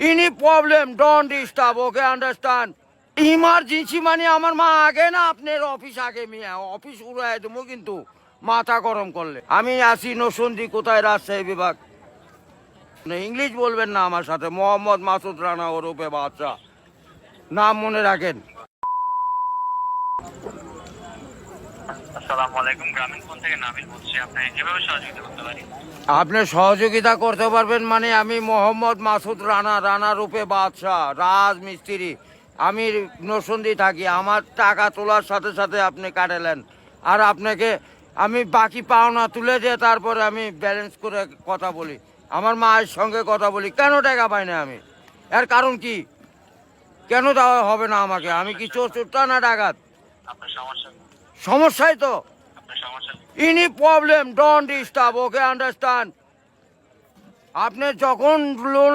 Any problem don't disturb, okay understand. Emergency মানে আমার মা আগে না আপনার অফিস আগে, মিয়া অফিস উড়াই দেবো কিন্তু মাথা গরম করলে। আমি আসি নসন্দি, কোথায় রাজশাহী বিভাগ। ইংলিশ বলবেন না আমার সাথে, মোহাম্মদ মাসুদ রানা ওরফে বাদশা, নাম মনে রাখেন। আসসালামু আলাইকুম, গ্রামীণ ফোন থেকে নাবিল বলছি। আপনাকে কিভাবে সহযোগিতা করতে পারি? আপনি সহযোগিতা করতে পারবেন মানে আমি মোহাম্মদ মাসুদ রানা, রানা রূপে বাদশাহ, রাজমিস্ত্রি। আমি নরসিংদী থাকি। আমার টাকা তোলার সাথে সাথে আপনি কাটালেন, আর আপনাকে আমি বাকি পাওনা তুলে দিয়ে তারপরে আমি ব্যালেন্স করে কথা বলি, আমার মায়ের সঙ্গে কথা বলি। কেন টাকা পাই না আমি? এর কারণ কি? কেন দেওয়া হবে না আমাকে? আমি কি চোর চোরটা না ডাকাত? আপনার সমস্যা সমস্যাই তো। আপনার সমস্যা any problem don't disturb, okay understand. আপনি যখন লোন